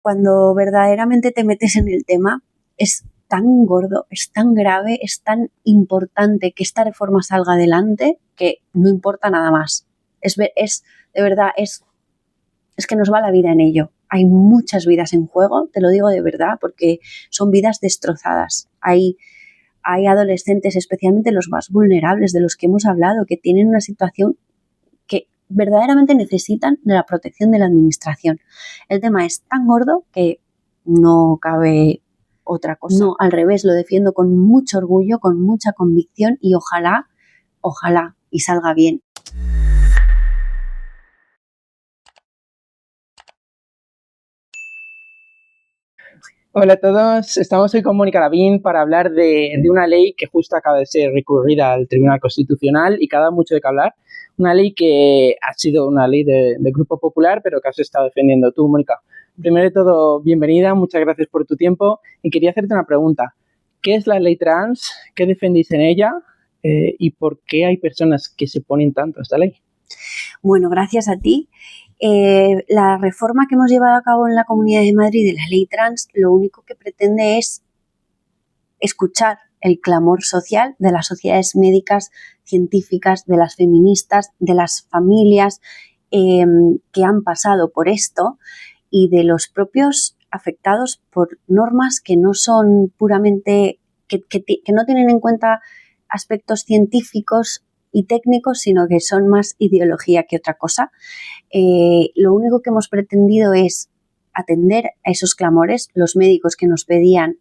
cuando verdaderamente te metes en el tema, es tan gordo, es tan grave, es tan importante que esta reforma salga adelante que no importa nada más. De verdad, es que nos va la vida en ello. Hay muchas vidas en juego, te lo digo de verdad, porque son vidas destrozadas. Hay adolescentes, especialmente los más vulnerables de los que hemos hablado, que tienen una situación que verdaderamente necesitan de la protección de la administración. El tema es tan gordo que no cabe otra cosa. No, al revés, lo defiendo con mucho orgullo, con mucha convicción y ojalá y salga bien. Hola a todos, estamos hoy con Mónica Lavín para hablar de una ley que justo acaba de ser recurrida al Tribunal Constitucional y que ha dado mucho de qué hablar. Una ley que ha sido una ley del Grupo Popular, pero que has estado defendiendo tú, Mónica. Primero de todo, bienvenida, muchas gracias por tu tiempo y quería hacerte una pregunta. ¿Qué es la ley trans? ¿Qué defendís en ella? ¿Y por qué hay personas que se oponen tanto a esta ley? Bueno, gracias a ti. La reforma que hemos llevado a cabo en la Comunidad de Madrid de la ley trans, lo único que pretende es escuchar el clamor social de las sociedades médicas, científicas, de las feministas, de las familias que han pasado por esto y de los propios afectados por normas que no son puramente, que no tienen en cuenta aspectos científicos y técnicos, sino que son más ideología que otra cosa. Lo único que hemos pretendido es atender a esos clamores, los médicos que nos pedían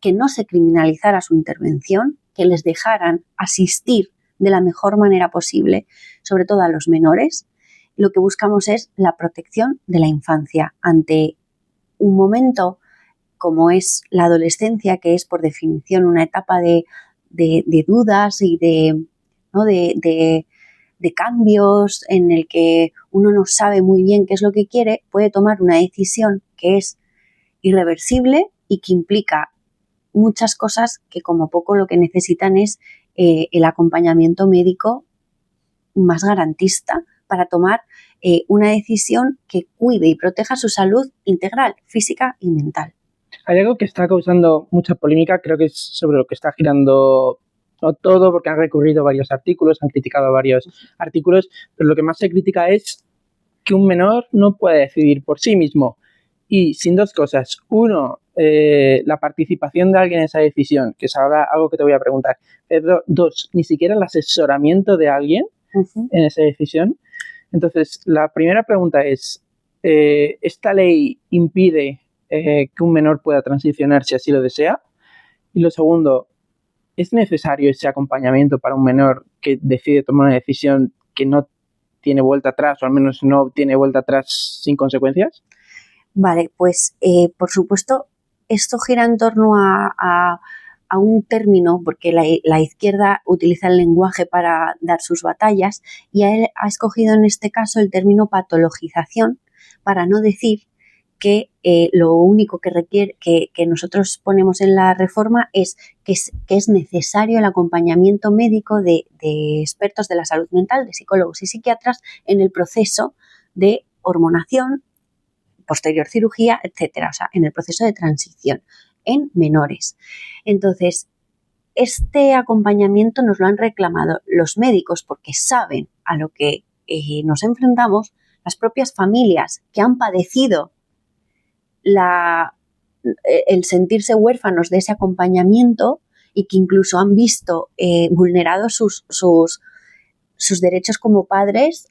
que no se criminalizara su intervención, que les dejaran asistir de la mejor manera posible, sobre todo a los menores. Lo que buscamos es la protección de la infancia ante un momento como es la adolescencia, que es por definición una etapa de dudas y de cambios en el que uno no sabe muy bien qué es lo que quiere, puede tomar una decisión que es irreversible y que implica muchas cosas que como poco lo que necesitan es el acompañamiento médico más garantista para tomar una decisión que cuide y proteja su salud integral, física y mental. Hay algo que está causando mucha polémica, creo que es sobre lo que está girando no todo, porque han recurrido varios artículos, han criticado varios artículos, pero lo que más se critica es que un menor no puede decidir por sí mismo. Y sin dos cosas. Uno, la participación de alguien en esa decisión, que es ahora algo que te voy a preguntar. Pero dos, ni siquiera el asesoramiento de alguien en esa decisión. Entonces, la primera pregunta es, ¿esta ley impide que un menor pueda transicionar si así lo desea? Y lo segundo, ¿es necesario ese acompañamiento para un menor que decide tomar una decisión que no tiene vuelta atrás, o al menos no tiene vuelta atrás sin consecuencias? Vale, pues por supuesto esto gira en torno a un término, porque la izquierda utiliza el lenguaje para dar sus batallas y él ha escogido en este caso el término patologización para no decir que lo único que requiere que nosotros ponemos en la reforma es que es necesario el acompañamiento médico de expertos de la salud mental, de psicólogos y psiquiatras en el proceso de hormonación, posterior cirugía, etcétera, o sea, en el proceso de transición en menores. Entonces, este acompañamiento nos lo han reclamado los médicos porque saben a lo que nos enfrentamos, las propias familias que han padecido el sentirse huérfanos de ese acompañamiento y que incluso han visto vulnerados sus derechos como padres,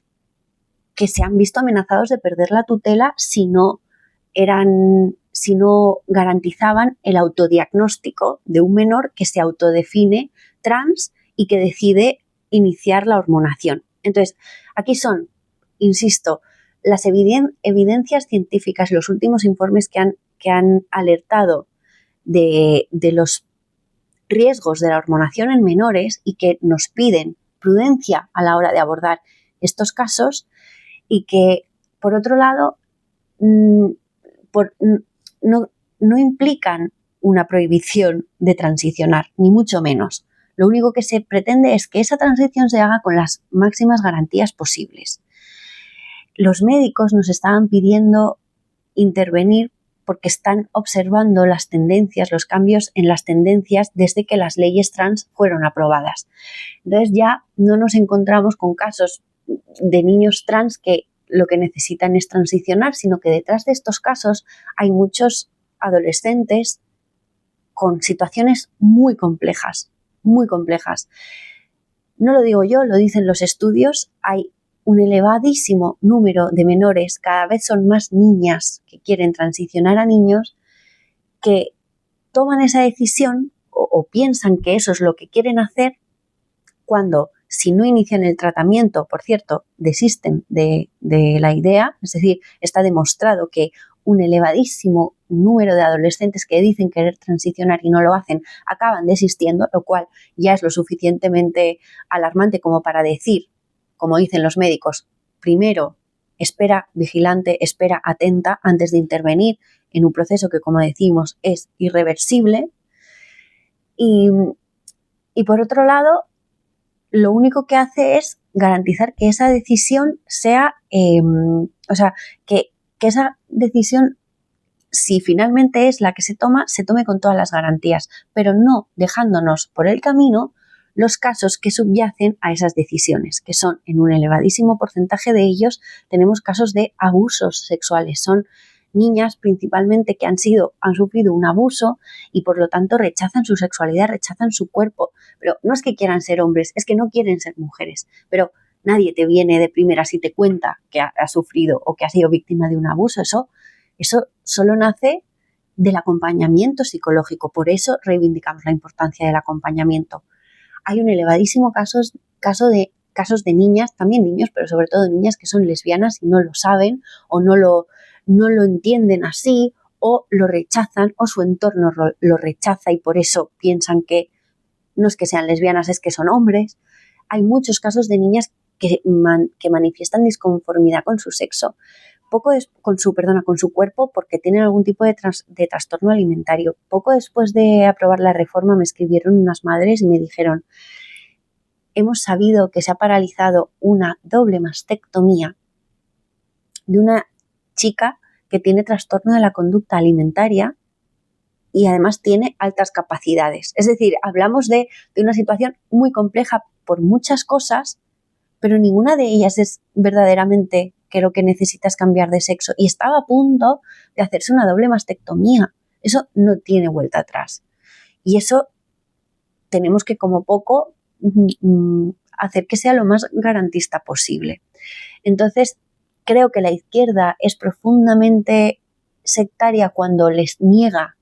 que se han visto amenazados de perder la tutela si no garantizaban el autodiagnóstico de un menor que se autodefine trans y que decide iniciar la hormonación. Entonces, aquí son, insisto, las evidencias científicas, los últimos informes que han alertado de los riesgos de la hormonación en menores y que nos piden prudencia a la hora de abordar estos casos, y que, por otro lado, no implican una prohibición de transicionar, ni mucho menos. Lo único que se pretende es que esa transición se haga con las máximas garantías posibles. Los médicos nos estaban pidiendo intervenir porque están observando las tendencias, los cambios en las tendencias desde que las leyes trans fueron aprobadas. Entonces ya no nos encontramos con casos de niños trans que lo que necesitan es transicionar, sino que detrás de estos casos hay muchos adolescentes con situaciones muy complejas, muy complejas. No lo digo yo, lo dicen los estudios. Hay un elevadísimo número de menores, cada vez son más niñas que quieren transicionar a niños, que toman esa decisión o piensan que eso es lo que quieren hacer cuando, si no inician el tratamiento, por cierto, desisten de la idea. Es decir, está demostrado que un elevadísimo número de adolescentes que dicen querer transicionar y no lo hacen, acaban desistiendo, lo cual ya es lo suficientemente alarmante como para decir, como dicen los médicos, primero, espera vigilante, espera atenta antes de intervenir en un proceso que, como decimos, es irreversible. Y por otro lado, lo único que hace es garantizar que esa decisión sea, que esa decisión, si finalmente es la que se tome con todas las garantías, pero no dejándonos por el camino los casos que subyacen a esas decisiones, que son, en un elevadísimo porcentaje de ellos, tenemos casos de abusos sexuales. Son niñas principalmente que han sufrido un abuso y por lo tanto rechazan su sexualidad, rechazan su cuerpo. Pero no es que quieran ser hombres, es que no quieren ser mujeres. Pero nadie te viene de primeras y te cuenta que ha sufrido o que ha sido víctima de un abuso. Eso solo nace del acompañamiento psicológico. Por eso reivindicamos la importancia del acompañamiento. Hay un elevadísimo casos de niñas, también niños, pero sobre todo niñas que son lesbianas y no lo saben o no lo entienden así, o lo rechazan, o su entorno lo rechaza y por eso piensan que no es que sean lesbianas, es que son hombres. Hay muchos casos de niñas que manifiestan disconformidad con su sexo, con su cuerpo, porque tienen algún tipo de trastorno alimentario. Poco después de aprobar la reforma me escribieron unas madres y me dijeron: hemos sabido que se ha paralizado una doble mastectomía de una chica que tiene trastorno de la conducta alimentaria y además tiene altas capacidades. Es decir, hablamos de una situación muy compleja por muchas cosas, pero ninguna de ellas es verdaderamente creo que necesitas cambiar de sexo, y estaba a punto de hacerse una doble mastectomía. Eso no tiene vuelta atrás. Y eso tenemos que, como poco, hacer que sea lo más garantista posible. Entonces, creo que la izquierda es profundamente sectaria cuando les niega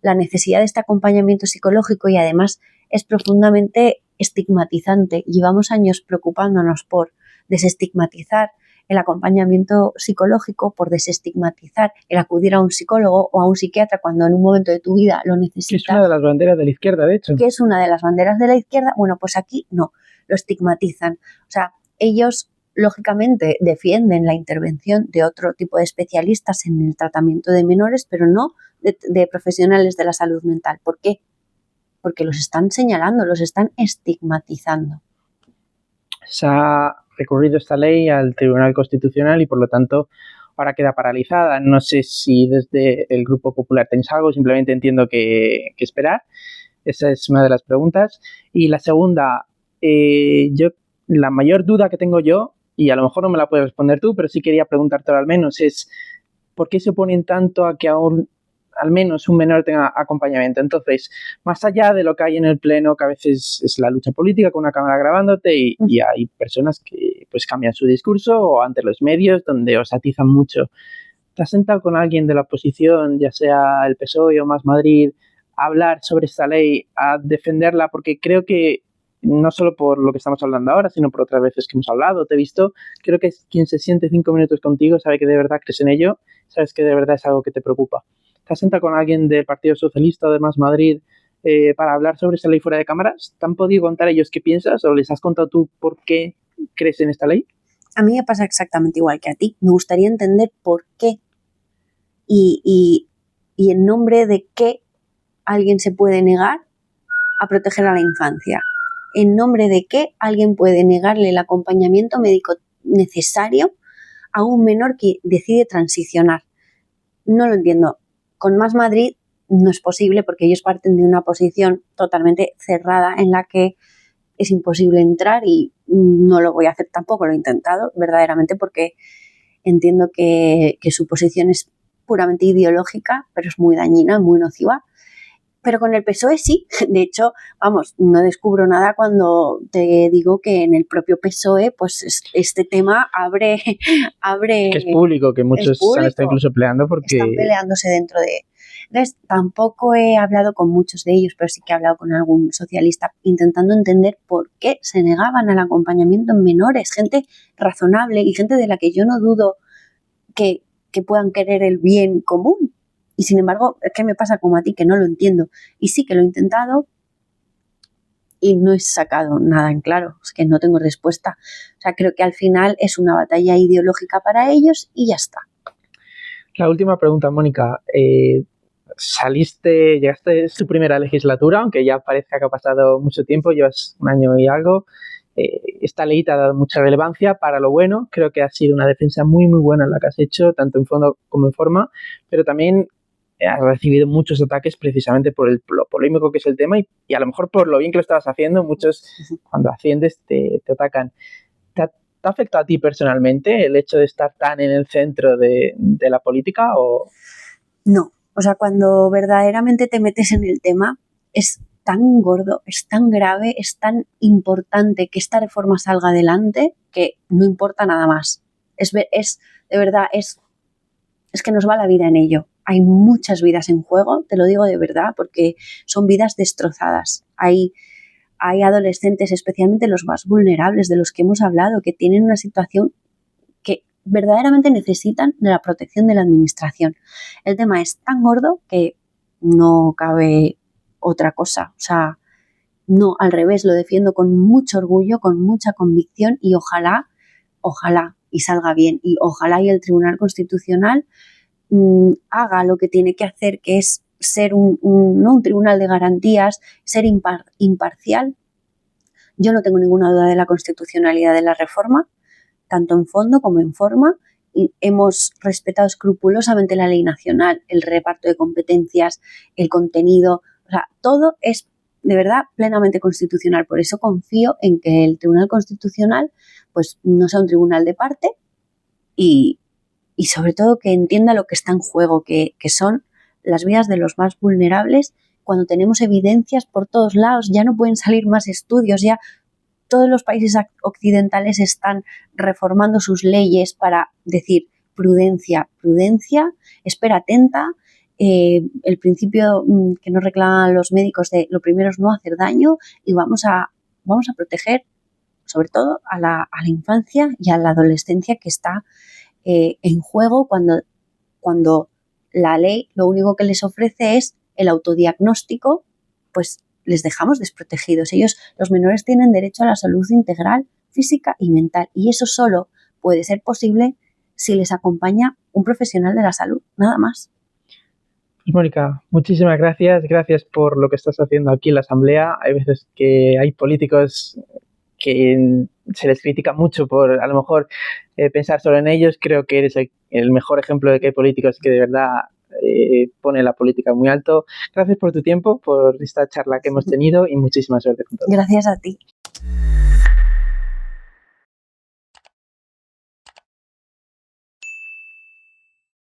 la necesidad de este acompañamiento psicológico, y además es profundamente estigmatizante. Llevamos años preocupándonos por desestigmatizar el acompañamiento psicológico, por desestigmatizar el acudir a un psicólogo o a un psiquiatra cuando en un momento de tu vida lo necesitas. Que es una de las banderas de la izquierda, de hecho. Que es una de las banderas de la izquierda. Bueno, pues aquí no, lo estigmatizan. O sea, ellos lógicamente defienden la intervención de otro tipo de especialistas en el tratamiento de menores, pero no de profesionales de la salud mental. ¿Por qué? Porque los están señalando, los están estigmatizando. Se ha recurrido esta ley al Tribunal Constitucional y por lo tanto ahora queda paralizada. No sé si desde el Grupo Popular tenéis algo, simplemente entiendo que esperar. Esa es una de las preguntas. Y la segunda, la mayor duda que tengo yo, y a lo mejor no me la puedes responder tú, pero sí quería preguntártelo al menos, es ¿por qué se oponen tanto a que al menos un menor tenga acompañamiento? Entonces, más allá de lo que hay en el pleno, que a veces es la lucha política con una cámara grabándote y hay personas que pues cambian su discurso, o ante los medios donde os atizan mucho. ¿Te has sentado con alguien de la oposición, ya sea el PSOE o Más Madrid, a hablar sobre esta ley, a defenderla? Porque creo que no solo por lo que estamos hablando ahora, sino por otras veces que hemos hablado, te he visto, creo que quien se siente 5 minutos contigo sabe que de verdad crees en ello, sabes que de verdad es algo que te preocupa. ¿Te has sentado con alguien del Partido Socialista o de Más Madrid para hablar sobre esta ley fuera de cámaras? ¿Te han podido contar ellos qué piensas o les has contado tú por qué crees en esta ley? A mí me pasa exactamente igual que a ti. Me gustaría entender por qué y en nombre de qué alguien se puede negar a proteger a la infancia. En nombre de qué alguien puede negarle el acompañamiento médico necesario a un menor que decide transicionar. no lo entiendo. Con Más Madrid no es posible porque ellos parten de una posición totalmente cerrada en la que es imposible entrar y no lo voy a hacer tampoco, lo he intentado verdaderamente porque entiendo que su posición es puramente ideológica, pero es muy dañina, muy nociva. Pero con el PSOE sí, de hecho, vamos, no descubro nada cuando te digo que en el propio PSOE, pues este tema abre Que es público, que muchos es público. han estado incluso peleando porque... Están peleándose dentro de... Entonces, tampoco he hablado con muchos de ellos, pero sí que he hablado con algún socialista intentando entender por qué se negaban al acompañamiento en menores, gente razonable y gente de la que yo no dudo que puedan querer el bien común. Y sin embargo, ¿qué me pasa como a ti? Que no lo entiendo. Y sí que lo he intentado y no he sacado nada en claro. Es que no tengo respuesta. O sea, creo que al final es una batalla ideológica para ellos y ya está. La última pregunta, Mónica. Llegaste, es tu primera legislatura, aunque ya parezca que ha pasado mucho tiempo, llevas un año y algo. Esta ley te ha dado mucha relevancia para lo bueno. Creo que ha sido una defensa muy, muy buena la que has hecho, tanto en fondo como en forma, pero también has recibido muchos ataques precisamente por lo polémico que es el tema y a lo mejor por lo bien que lo estabas haciendo. Muchos, cuando asciendes, te atacan. ¿Te ha afectado a ti personalmente el hecho de estar tan en el centro de la política? ¿O? No, o sea, cuando verdaderamente te metes en el tema, es tan gordo, es tan grave, es tan importante que esta reforma salga adelante que no importa nada más. Es de verdad, es que nos va la vida en ello. Hay muchas vidas en juego, te lo digo de verdad, porque son vidas destrozadas. Hay adolescentes, especialmente los más vulnerables de los que hemos hablado, que tienen una situación que verdaderamente necesitan de la protección de la administración. El tema es tan gordo que no cabe otra cosa. O sea, no, al revés, lo defiendo con mucho orgullo, con mucha convicción y ojalá y salga bien. Y ojalá y el Tribunal Constitucional haga lo que tiene que hacer, que es ser no un tribunal de garantías, ser imparcial. Yo no tengo ninguna duda de la constitucionalidad de la reforma, tanto en fondo como en forma, y hemos respetado escrupulosamente la ley nacional, el reparto de competencias, el contenido, o sea, todo es de verdad plenamente constitucional. Por eso confío en que el Tribunal Constitucional pues no sea un tribunal de parte y sobre todo que entienda lo que está en juego, que son las vidas de los más vulnerables. Cuando tenemos evidencias por todos lados, ya no pueden salir más estudios, ya todos los países occidentales están reformando sus leyes para decir prudencia, espera atenta, el principio que nos reclaman los médicos de lo primero es no hacer daño y vamos a proteger sobre todo a la infancia y a la adolescencia que está en juego cuando la ley lo único que les ofrece es el autodiagnóstico, pues les dejamos desprotegidos. Los menores tienen derecho a la salud integral, física y mental, y eso solo puede ser posible si les acompaña un profesional de la salud, nada más. Pues Mónica, muchísimas gracias. Gracias por lo que estás haciendo aquí en la Asamblea. Hay veces que hay políticos que se les critica mucho por a lo mejor pensar solo en ellos. Creo que eres el mejor ejemplo de que hay políticos que de verdad ponen la política muy alto. Gracias por tu tiempo, por esta charla que hemos tenido y muchísima suerte con todo. Gracias a ti.